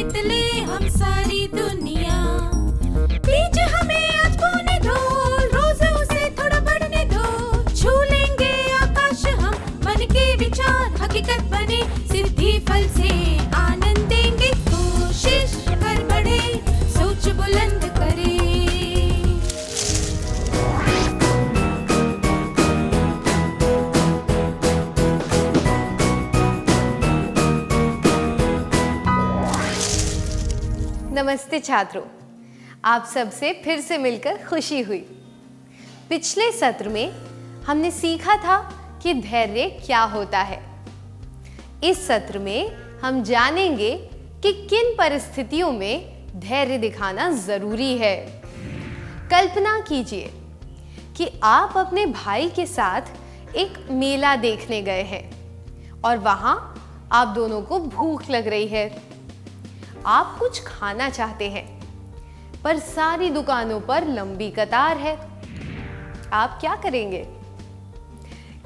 जीत ले हम सारी दुनिया। बीच हमें आज बोने दो, रोज उसे थोड़ा बढ़ने दो। छू लेंगे आकाश हम, मन के विचार हकीकत बने। सिद्धि फल से आनंद देंगे, कोशिश कर बढ़े, सोच बुलंद करे। नमस्ते छात्रों, आप सबसे फिर से मिलकर खुशी हुई। पिछले सत्र में हमने सीखा था कि धैर्य क्या होता है। इस सत्र में हम जानेंगे कि किन परिस्थितियों में धैर्य दिखाना जरूरी है। कल्पना कीजिए कि आप अपने भाई के साथ एक मेला देखने गए हैं और वहां आप दोनों को भूख लग रही है। आप कुछ खाना चाहते हैं, पर सारी दुकानों पर लंबी कतार है। आप क्या करेंगे?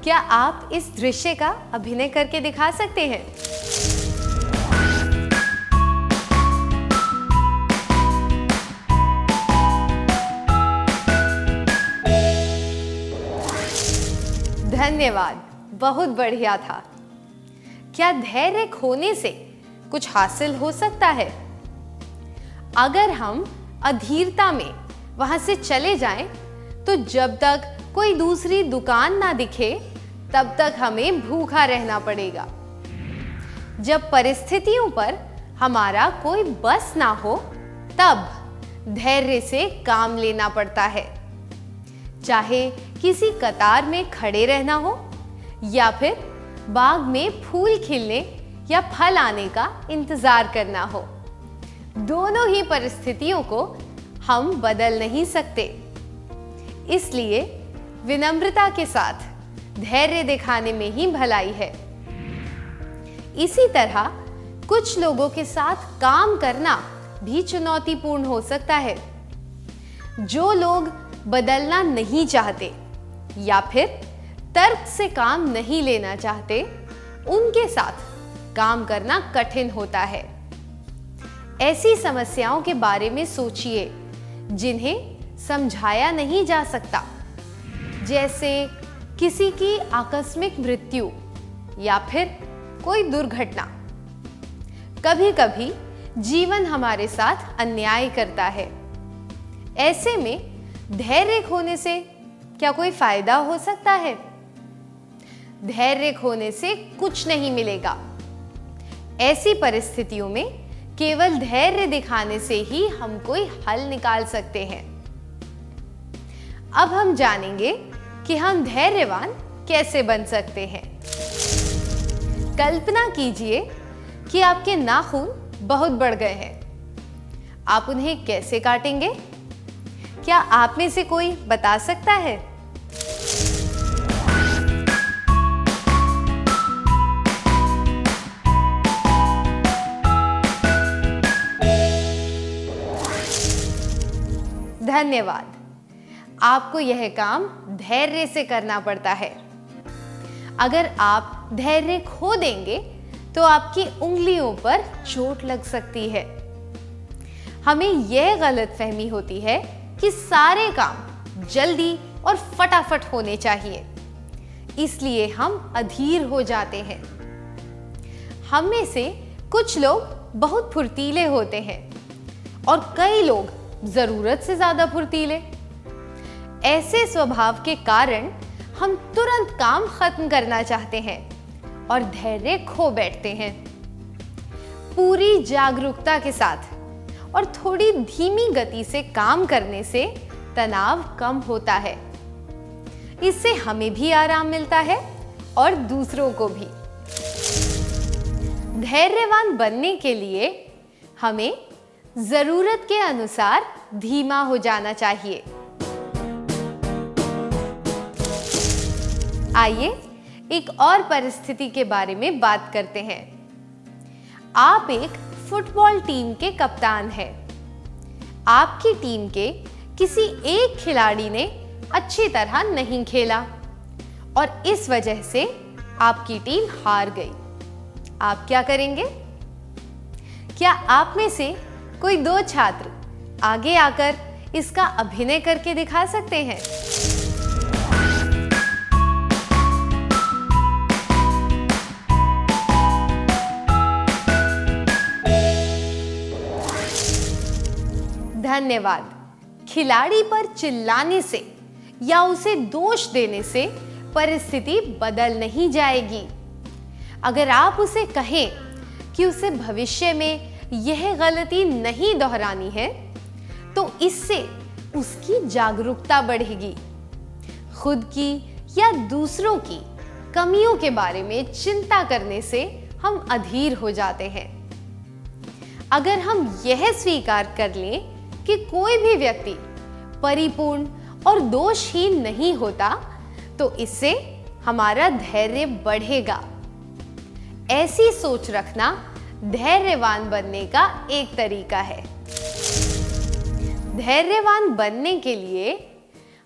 क्या आप इस दृश्य का अभिनय करके दिखा सकते हैं? धन्यवाद, बहुत बढ़िया था। क्या धैर्य खोने से कुछ हासिल हो सकता है? अगर हम अधीरता में वहां से चले जाएं, तो जब तक कोई दूसरी दुकान ना दिखे तब तक हमें भूखा रहना पड़ेगा। जब परिस्थितियों पर हमारा कोई बस ना हो, तब धैर्य से काम लेना पड़ता है। चाहे किसी कतार में खड़े रहना हो या फिर बाग में फूल खिलने या फल आने का इंतजार करना हो, दोनों ही परिस्थितियों को हम बदल नहीं सकते। इसलिए विनम्रता के साथ धैर्य दिखाने में ही भलाई है। इसी तरह कुछ लोगों के साथ काम करना भी चुनौतीपूर्ण हो सकता है। जो लोग बदलना नहीं चाहते या फिर तर्क से काम नहीं लेना चाहते, उनके साथ काम करना कठिन होता है। ऐसी समस्याओं के बारे में सोचिए जिन्हें समझाया नहीं जा सकता, जैसे किसी की आकस्मिक मृत्यु या फिर कोई दुर्घटना। कभी-कभी जीवन हमारे साथ अन्याय करता है। ऐसे में धैर्य खोने से क्या कोई फायदा हो सकता है? धैर्य खोने से कुछ नहीं मिलेगा। ऐसी परिस्थितियों में केवल धैर्य दिखाने से ही हम कोई हल निकाल सकते हैं। अब हम जानेंगे कि हम धैर्यवान कैसे बन सकते हैं। कल्पना कीजिए कि आपके नाखून बहुत बढ़ गए हैं। आप उन्हें कैसे काटेंगे? क्या आप में से कोई बता सकता है? धन्यवाद। आपको यह काम धैर्य से करना पड़ता है। अगर आप धैर्य खो देंगे तो आपकी उंगलियों पर चोट लग सकती है। हमें यह गलतफहमी होती है कि सारे काम जल्दी और फटाफट होने चाहिए, इसलिए हम अधीर हो जाते हैं। हम में से कुछ लोग बहुत फुर्तीले होते हैं और कई लोग जरूरत से ज्यादा फुर्तीले। ऐसे स्वभाव के कारण हम तुरंत काम खत्म करना चाहते हैं और धैर्य खो बैठते हैं। पूरी जागरूकता के साथ और थोड़ी धीमी गति से काम करने से तनाव कम होता है। इससे हमें भी आराम मिलता है और दूसरों को भी। धैर्यवान बनने के लिए हमें जरूरत के अनुसार धीमा हो जाना चाहिए। आइए एक और परिस्थिति के बारे में बात करते हैं। आप एक फुटबॉल टीम के कप्तान हैं। आपकी टीम के किसी एक खिलाड़ी ने अच्छी तरह नहीं खेला और इस वजह से आपकी टीम हार गई। आप क्या करेंगे? क्या आप में से कोई 2 छात्र आगे आकर इसका अभिनय करके दिखा सकते हैं? धन्यवाद। खिलाड़ी पर चिल्लाने से या उसे दोष देने से परिस्थिति बदल नहीं जाएगी। अगर आप उसे कहें कि उसे भविष्य में यह गलती नहीं दोहरानी है, तो इससे उसकी जागरूकता बढ़ेगी। खुद की या दूसरों की कमियों के बारे में चिंता करने से हम अधीर हो जाते हैं। अगर हम यह स्वीकार कर लें कि कोई भी व्यक्ति परिपूर्ण और दोषहीन नहीं होता, तो इससे हमारा धैर्य बढ़ेगा। ऐसी सोच रखना धैर्यवान बनने का एक तरीका है। धैर्यवान बनने के लिए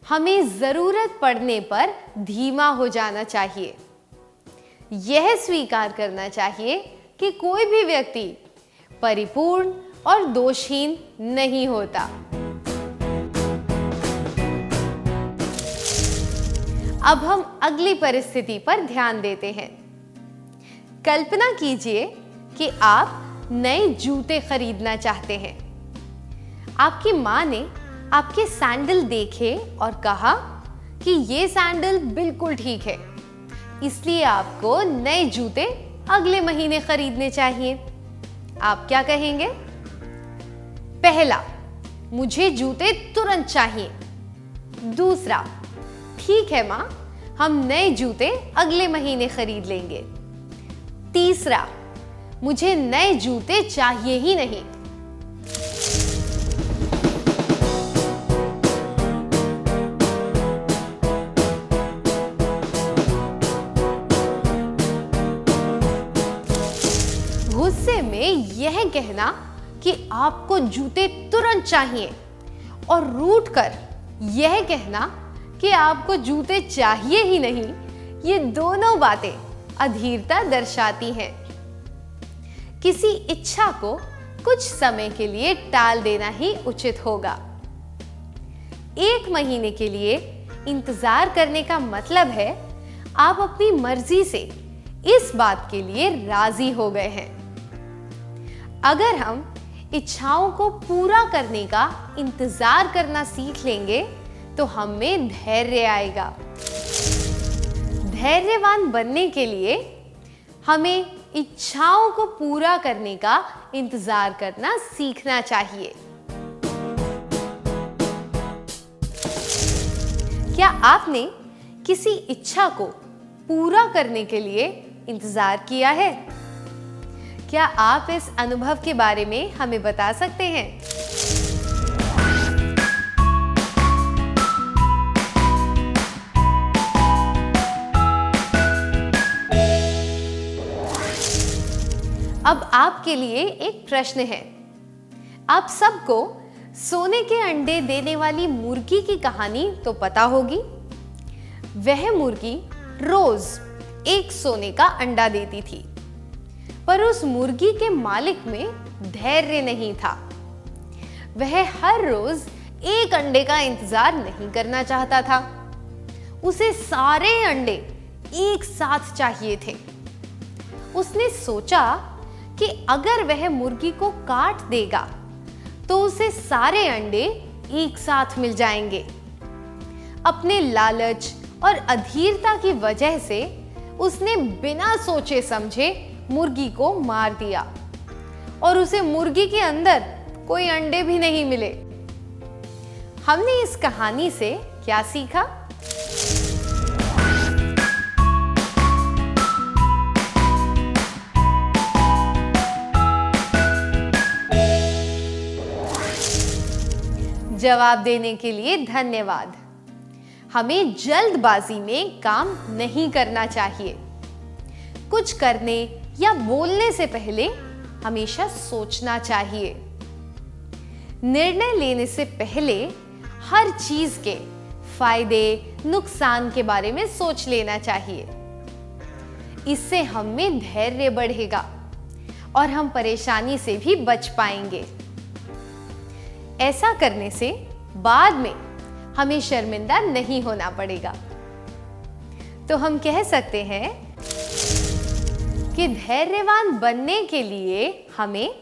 हमें जरूरत पड़ने पर धीमा हो जाना चाहिए। यह स्वीकार करना चाहिए कि कोई भी व्यक्ति परिपूर्ण और दोषहीन नहीं होता। अब हम अगली परिस्थिति पर ध्यान देते हैं। कल्पना कीजिए कि आप नए जूते खरीदना चाहते हैं। आपकी माँ ने आपके सैंडल देखे और कहा कि ये सैंडल बिल्कुल ठीक है, इसलिए आपको नए जूते अगले महीने खरीदने चाहिए। आप क्या कहेंगे? पहला, मुझे जूते तुरंत चाहिए। दूसरा, ठीक है माँ, हम नए जूते अगले महीने खरीद लेंगे। तीसरा, मुझे नए जूते चाहिए ही नहीं। गुस्से में यह कहना कि आपको जूते तुरंत चाहिए और रूठ कर यह कहना कि आपको जूते चाहिए ही नहीं, ये दोनों बातें अधीरता दर्शाती हैं। किसी इच्छा को कुछ समय के लिए टाल देना ही उचित होगा। 1 महीने के लिए इंतजार करने का मतलब है आप अपनी मर्जी से इस बात के लिए राजी हो गए हैं। अगर हम इच्छाओं को पूरा करने का इंतजार करना सीख लेंगे तो हम में धैर्य आएगा। धैर्यवान बनने के लिए हमें इच्छाओं को पूरा करने का इंतजार करना सीखना चाहिए। क्या आपने किसी इच्छा को पूरा करने के लिए इंतजार किया है? क्या आप इस अनुभव के बारे में हमें बता सकते हैं? अब आपके लिए एक प्रश्न है। आप सबको सोने के अंडे देने वाली मुर्गी की कहानी तो पता होगी। वह मुर्गी रोज एक सोने का अंडा देती थी, पर उस मुर्गी के मालिक में धैर्य नहीं था। वह हर रोज एक अंडे का इंतजार नहीं करना चाहता था। उसे सारे अंडे एक साथ चाहिए थे। उसने सोचा कि अगर वह मुर्गी को काट देगा तो उसे सारे अंडे एक साथ मिल जाएंगे। अपने लालच और अधीरता की वजह से उसने बिना सोचे समझे मुर्गी को मार दिया और उसे मुर्गी के अंदर कोई अंडे भी नहीं मिले। हमने इस कहानी से क्या सीखा? जवाब देने के लिए धन्यवाद। हमें जल्दबाजी में काम नहीं करना चाहिए। कुछ करने या बोलने से पहले हमेशा सोचना चाहिए। निर्णय लेने से पहले हर चीज के फायदे नुकसान के बारे में सोच लेना चाहिए। इससे हम में धैर्य बढ़ेगा और हम परेशानी से भी बच पाएंगे। ऐसा करने से बाद में हमें शर्मिंदा नहीं होना पड़ेगा। तो हम कह सकते हैं कि धैर्यवान बनने के लिए हमें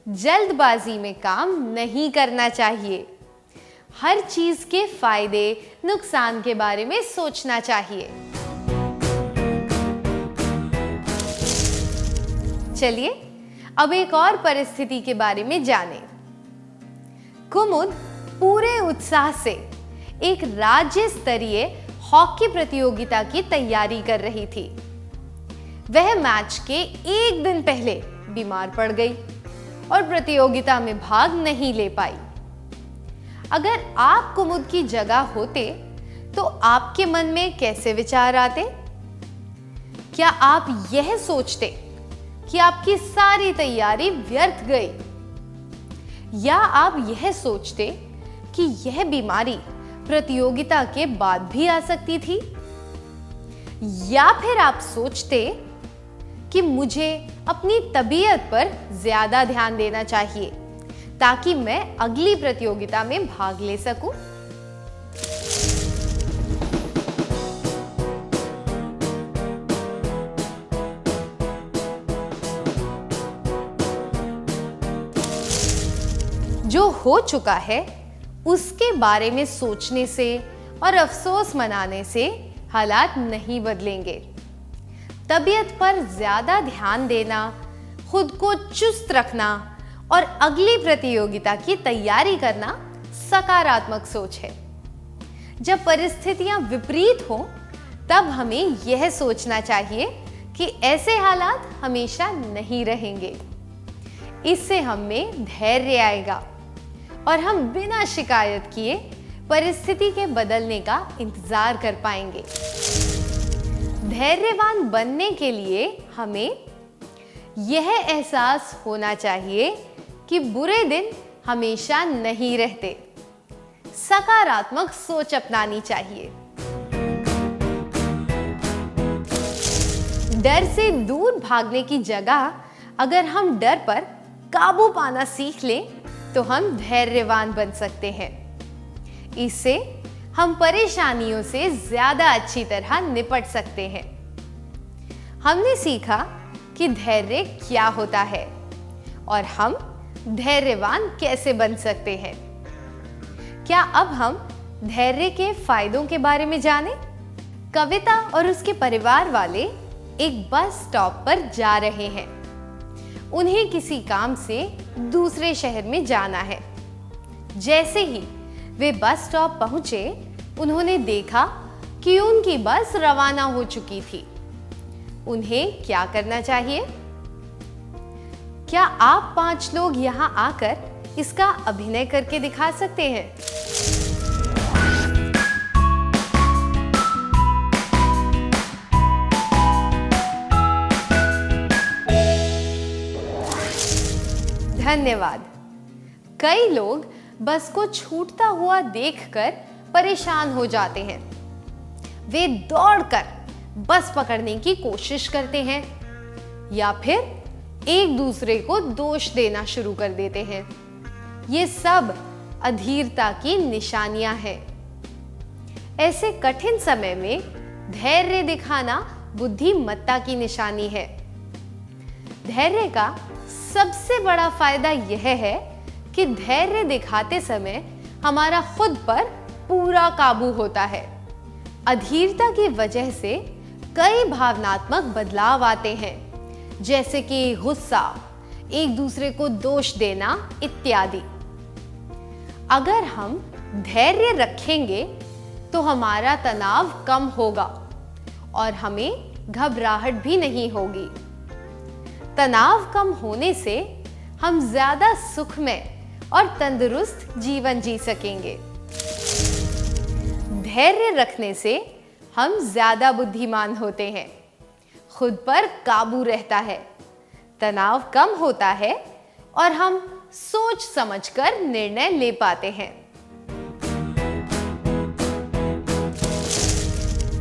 जल्दबाजी में काम नहीं करना चाहिए। हर चीज के फायदे नुकसान के बारे में सोचना चाहिए। चलिए अब एक और परिस्थिति के बारे में जानें। कुमुद पूरे उत्साह से एक राज्य स्तरीय हॉकी प्रतियोगिता की तैयारी कर रही थी। वह मैच के एक दिन पहले बीमार पड़ गई और प्रतियोगिता में भाग नहीं ले पाई। अगर आप कुमुद की जगह होते तो आपके मन में कैसे विचार आते? क्या आप यह सोचते कि आपकी सारी तैयारी व्यर्थ गई, या आप यह सोचते कि यह बीमारी प्रतियोगिता के बाद भी आ सकती थी, या फिर आप सोचते कि मुझे अपनी तबीयत पर ज्यादा ध्यान देना चाहिए ताकि मैं अगली प्रतियोगिता में भाग ले सकूं? जो हो चुका है उसके बारे में सोचने से और अफसोस मनाने से हालात नहीं बदलेंगे। तबीयत पर ज्यादा ध्यान देना, खुद को चुस्त रखना और अगली प्रतियोगिता की तैयारी करना सकारात्मक सोच है। जब परिस्थितियां विपरीत हो तब हमें यह सोचना चाहिए कि ऐसे हालात हमेशा नहीं रहेंगे। इससे हमें धैर्य आएगा और हम बिना शिकायत किए परिस्थिति के बदलने का इंतजार कर पाएंगे। धैर्यवान बनने के लिए हमें यह एहसास होना चाहिए कि बुरे दिन हमेशा नहीं रहते। सकारात्मक सोच अपनानी चाहिए। डर से दूर भागने की जगह अगर हम डर पर काबू पाना सीख लें तो हम धैर्यवान बन सकते हैं। इससे हम परेशानियों से ज्यादा अच्छी तरह निपट सकते हैं। हमने सीखा कि धैर्य क्या होता है और हम धैर्यवान कैसे बन सकते हैं। क्या अब हम धैर्य के फायदों के बारे में जानें? कविता और उसके परिवार वाले एक बस स्टॉप पर जा रहे हैं। उन्हें किसी काम से दूसरे शहर में जाना है। जैसे ही वे बस स्टॉप पहुंचे, उन्होंने देखा कि उनकी बस रवाना हो चुकी थी। उन्हें क्या करना चाहिए? क्या आप 5 लोग यहां आकर इसका अभिनय करके दिखा सकते हैं? धन्यवाद। कई लोग बस को छूटता हुआ देखकर परेशान हो जाते हैं। वे दौड़कर बस पकड़ने की कोशिश करते हैं या फिर एक दूसरे को दोष देना शुरू कर देते हैं। ये सब अधीरता की निशानियां हैं। ऐसे कठिन समय में धैर्य दिखाना बुद्धिमत्ता की निशानी है। धैर्य का सबसे बड़ा फायदा यह है कि धैर्य दिखाते समय हमारा खुद पर पूरा काबू होता है। अधीरता की वजह से कई भावनात्मक बदलाव आते हैं, जैसे कि गुस्सा, एक दूसरे को दोष देना इत्यादि। अगर हम धैर्य रखेंगे तो हमारा तनाव कम होगा और हमें घबराहट भी नहीं होगी। तनाव कम होने से हम ज्यादा सुखमय और तंदुरुस्त जीवन जी सकेंगे। धैर्य रखने से हम ज्यादा बुद्धिमान होते हैं, खुद पर काबू रहता है, तनाव कम होता है और हम सोच समझकर निर्णय ले पाते हैं।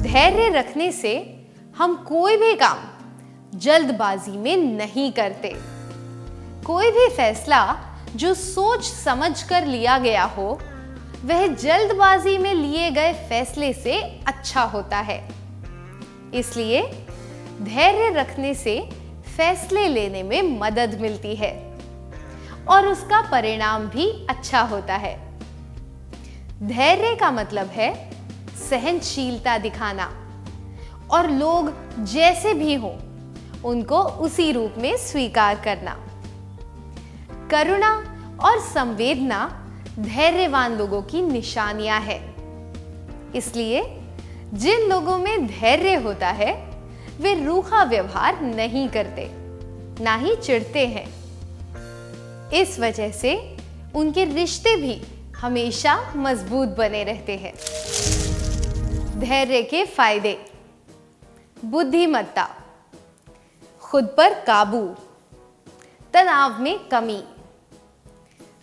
धैर्य रखने से हम कोई भी काम जल्दबाजी में नहीं करते। कोई भी फैसला जो सोच समझ कर लिया गया हो, वह जल्दबाजी में लिए गए फैसले से अच्छा होता है। इसलिए धैर्य रखने से फैसले लेने में मदद मिलती है और उसका परिणाम भी अच्छा होता है। धैर्य का मतलब है सहनशीलता दिखाना और लोग जैसे भी हों उनको उसी रूप में स्वीकार करना। करुणा और संवेदना धैर्यवान लोगों की निशानियां हैं। इसलिए जिन लोगों में धैर्य होता है वे रूखा व्यवहार नहीं करते, ना ही चिढ़ते हैं। इस वजह से उनके रिश्ते भी हमेशा मजबूत बने रहते हैं। धैर्य के फायदे: बुद्धिमत्ता, खुद पर काबू, तनाव में कमी,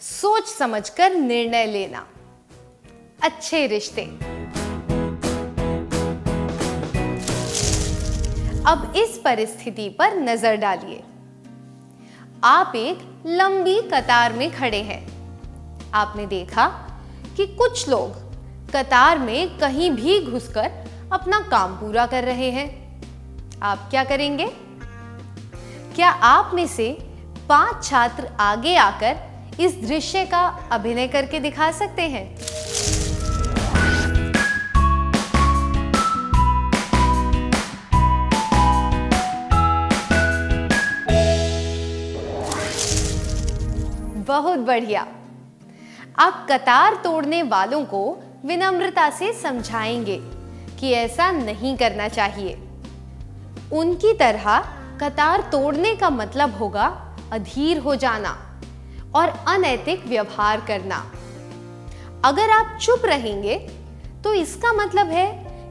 सोच समझकर निर्णय लेना, अच्छे रिश्ते। अब इस परिस्थिति पर नजर डालिए। आप एक लंबी कतार में खड़े हैं। आपने देखा कि कुछ लोग कतार में कहीं भी घुसकर अपना काम पूरा कर रहे हैं। आप क्या करेंगे? क्या आप में से 5 छात्र आगे आकर इस दृश्य का अभिनय करके दिखा सकते हैं? बहुत बढ़िया। आप कतार तोड़ने वालों को विनम्रता से समझाएंगे कि ऐसा नहीं करना चाहिए। उनकी तरह कतार तोड़ने का मतलब होगा अधीर हो जाना और अनैतिक व्यवहार करना। अगर आप चुप रहेंगे तो इसका मतलब है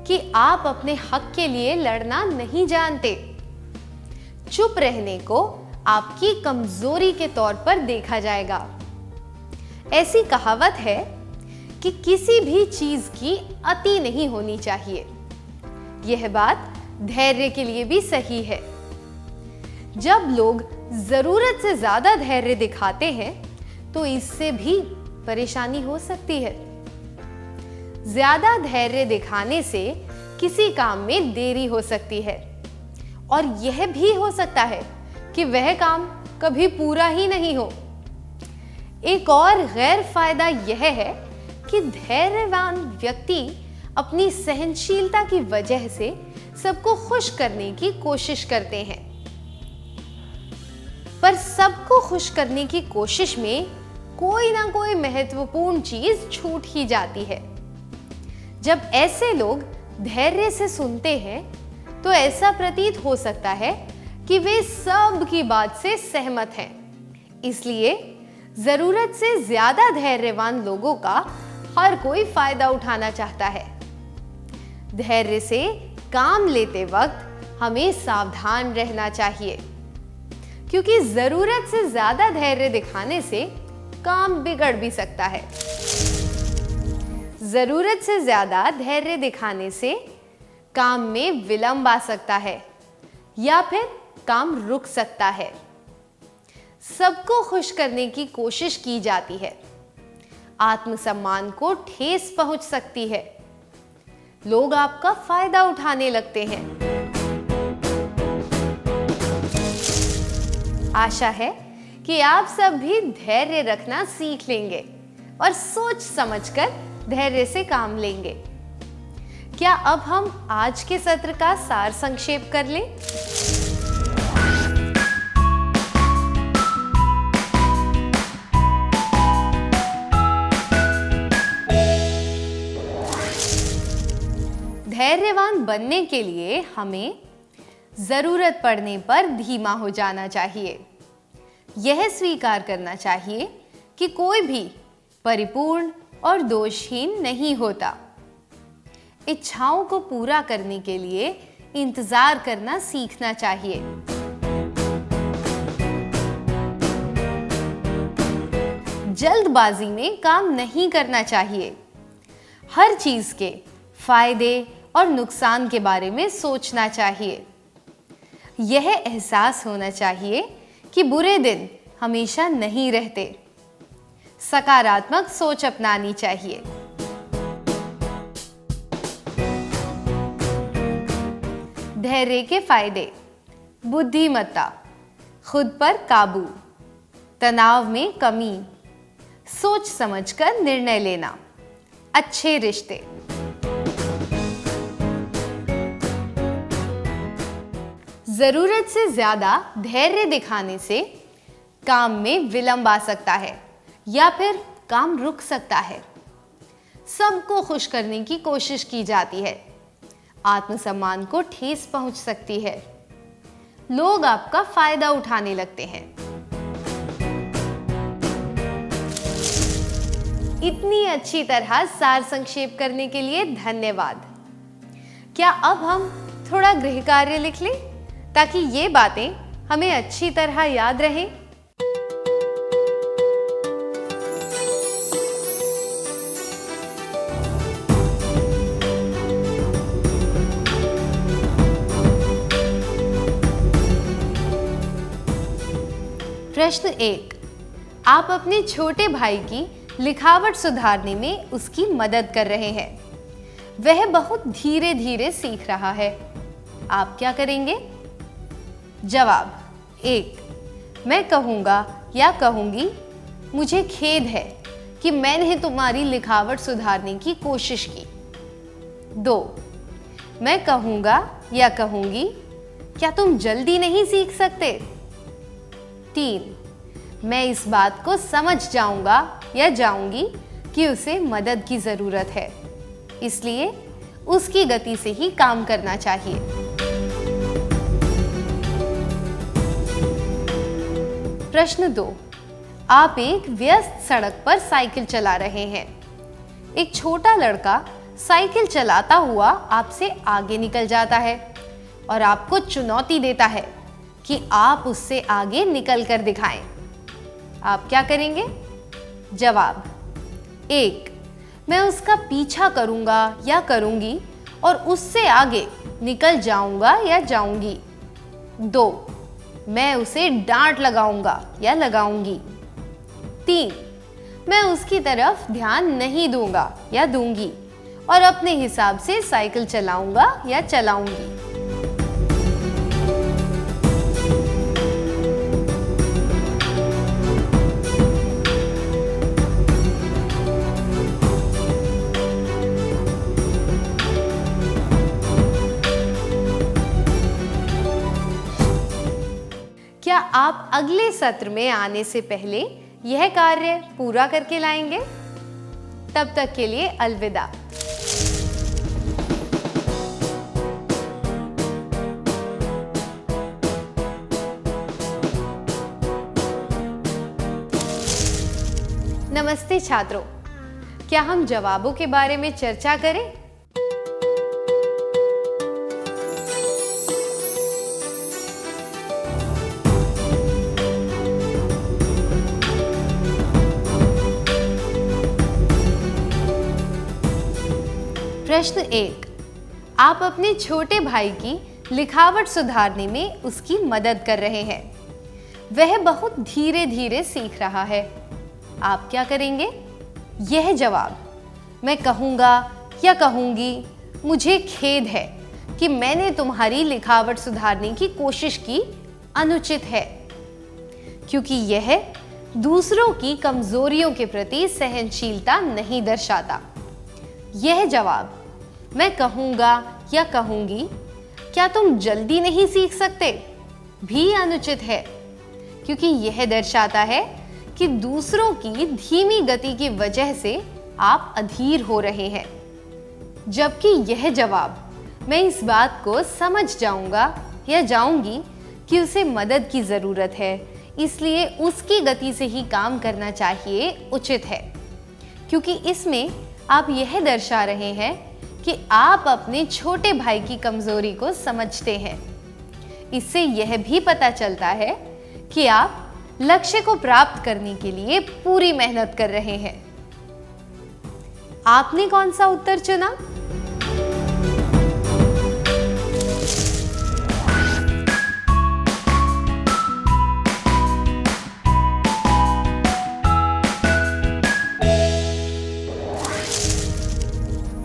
कि आप अपने हक के लिए लड़ना नहीं जानते। चुप रहने को आपकी कमजोरी के तौर पर देखा जाएगा। ऐसी कहावत है कि किसी भी चीज की अति नहीं होनी चाहिए। यह बात धैर्य के लिए भी सही है। जब लोग जरूरत से ज्यादा धैर्य दिखाते हैं तो इससे भी परेशानी हो सकती है। ज्यादा धैर्य दिखाने से किसी काम में देरी हो सकती है और यह भी हो सकता है कि वह काम कभी पूरा ही नहीं हो। एक और गैर फायदा यह है कि धैर्यवान व्यक्ति अपनी सहनशीलता की वजह से सबको खुश करने की कोशिश करते हैं, पर सबको खुश करने की कोशिश में कोई ना कोई महत्वपूर्ण चीज छूट ही जाती है। जब ऐसे लोग धैर्य से सुनते हैं तो ऐसा प्रतीत हो सकता है कि वे सब की बात से सहमत हैं। इसलिए जरूरत से ज्यादा धैर्यवान लोगों का हर कोई फायदा उठाना चाहता है। धैर्य से काम लेते वक्त हमें सावधान रहना चाहिए, क्योंकि जरूरत से ज्यादा धैर्य दिखाने से काम बिगड़ भी सकता है। जरूरत से ज्यादा धैर्य दिखाने से काम में विलंब आ सकता है या फिर काम रुक सकता है। सबको खुश करने की कोशिश की जाती है। आत्मसम्मान को ठेस पहुंच सकती है। लोग आपका फायदा उठाने लगते हैं। आशा है कि आप सब भी धैर्य रखना सीख लेंगे और सोच समझकर धैर्य से काम लेंगे। क्या अब हम आज के सत्र का सार संक्षेप कर लें? धैर्यवान बनने के लिए हमें जरूरत पड़ने पर धीमा हो जाना चाहिए। यह स्वीकार करना चाहिए कि कोई भी परिपूर्ण और दोषहीन नहीं होता। इच्छाओं को पूरा करने के लिए इंतजार करना सीखना चाहिए। जल्दबाजी में काम नहीं करना चाहिए। हर चीज के फायदे और नुकसान के बारे में सोचना चाहिए। यह एहसास होना चाहिए कि बुरे दिन हमेशा नहीं रहते। सकारात्मक सोच अपनानी चाहिए। धैर्य के फायदे: बुद्धिमत्ता, खुद पर काबू, तनाव में कमी, सोच समझकर निर्णय लेना, अच्छे रिश्ते। जरूरत से ज्यादा धैर्य दिखाने से काम में विलंब आ सकता है या फिर काम रुक सकता है। सबको खुश करने की कोशिश की जाती है, आत्मसम्मान को ठेस पहुंच सकती है, लोग आपका फायदा उठाने लगते हैं। इतनी अच्छी तरह सार संक्षेप करने के लिए धन्यवाद। क्या अब हम थोड़ा गृह कार्य लिख लें ताकि ये बातें हमें अच्छी तरह याद रहें? प्रश्न 1, आप अपने छोटे भाई की लिखावट सुधारने में उसकी मदद कर रहे हैं। वह बहुत धीरे धीरे सीख रहा है। आप क्या करेंगे? जवाब: 1, मैं कहूँगा या कहूँगी, मुझे खेद है कि मैंने तुम्हारी लिखावट सुधारने की कोशिश की। 2, मैं कहूँगा या कहूँगी, क्या तुम जल्दी नहीं सीख सकते? 3, मैं इस बात को समझ जाऊँगा या जाऊँगी कि उसे मदद की ज़रूरत है, इसलिए उसकी गति से ही काम करना चाहिए। प्रश्न 2, आप एक व्यस्त सड़क पर साइकिल चला रहे हैं। एक छोटा लड़का साइकिल चलाता हुआ आपसे आगे निकल जाता है और आपको चुनौती देता है कि आप उससे आगे निकल कर दिखाएं। आप क्या करेंगे? जवाब: 1, मैं उसका पीछा करूंगा या करूंगी और उससे आगे निकल जाऊंगा या जाऊंगी। 2, मैं उसे डांट लगाऊंगा या लगाऊंगी। 3, मैं उसकी तरफ ध्यान नहीं दूंगा या दूंगी और अपने हिसाब से साइकिल चलाऊंगा या चलाऊंगी। क्या आप अगले सत्र में आने से पहले यह कार्य पूरा करके लाएंगे? तब तक के लिए अलविदा। नमस्ते छात्रों, क्या हम जवाबों के बारे में चर्चा करें? प्रश्न 1, आप अपने छोटे भाई की लिखावट सुधारने में उसकी मदद कर रहे हैं। वह बहुत धीरे धीरे सीख रहा है। आप क्या करेंगे? यह जवाब: मैं कहूँगा या कहूँगी, मुझे खेद है कि मैंने तुम्हारी लिखावट सुधारने की कोशिश की, अनुचित है, क्योंकि यह दूसरों की कमजोरियों के प्रति सहनशीलता नहीं दर्शाता। यह जवाब: मैं कहूँगा या कहूँगी, क्या तुम जल्दी नहीं सीख सकते, भी अनुचित है, क्योंकि यह दर्शाता है कि दूसरों की धीमी गति की वजह से आप अधीर हो रहे हैं। जबकि यह जवाब: मैं इस बात को समझ जाऊँगा या जाऊँगी कि उसे मदद की ज़रूरत है, इसलिए उसकी गति से ही काम करना चाहिए, उचित है, क्योंकि इसमें आप यह दर्शा रहे हैं कि आप अपने छोटे भाई की कमजोरी को समझते हैं। इससे यह भी पता चलता है कि आप लक्ष्य को प्राप्त करने के लिए पूरी मेहनत कर रहे हैं। आपने कौन सा उत्तर चुना?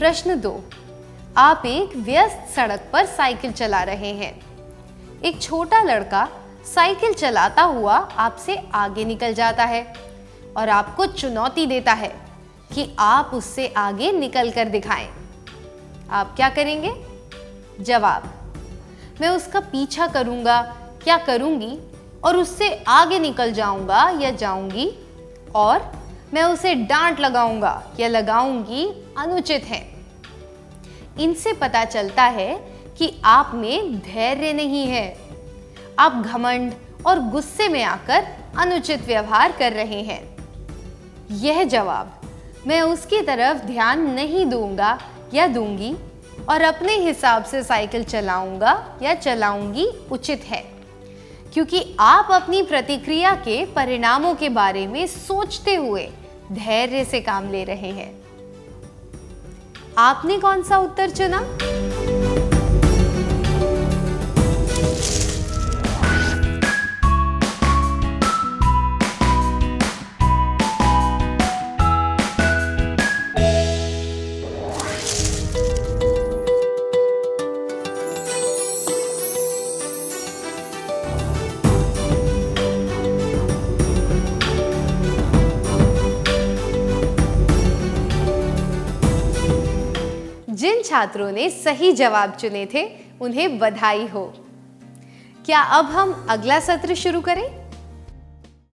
प्रश्न 2, आप एक व्यस्त सड़क पर साइकिल चला रहे हैं। एक छोटा लड़का साइकिल चलाता हुआ आपसे आगे निकल जाता है और आपको चुनौती देता है कि आप उससे आगे निकल कर दिखाएं। आप क्या करेंगे? जवाब: मैं उसका पीछा करूंगा या करूंगी और उससे आगे निकल जाऊंगा या जाऊंगी, और मैं उसे डांट लगाऊंगा या लगाऊंगी अनुचित है। इनसे पता चलता है कि आप में धैर्य नहीं है। आप घमंड और गुस्से में आकर अनुचित व्यवहार कर रहे हैं। यह जवाब, मैं उसकी तरफ ध्यान नहीं दूंगा या दूंगी और अपने हिसाब से साइकिल चलाऊंगा या चलाऊंगी, उचित है, क्योंकि आप अपनी प्रतिक्रिया के परिणामों के बारे में सोचते हुए धैर्य से काम ले रहे हैं। आपने कौन सा उत्तर चुना? जिन छात्रों ने सही जवाब चुने थे उन्हें बधाई हो। क्या अब हम अगला सत्र शुरू करें?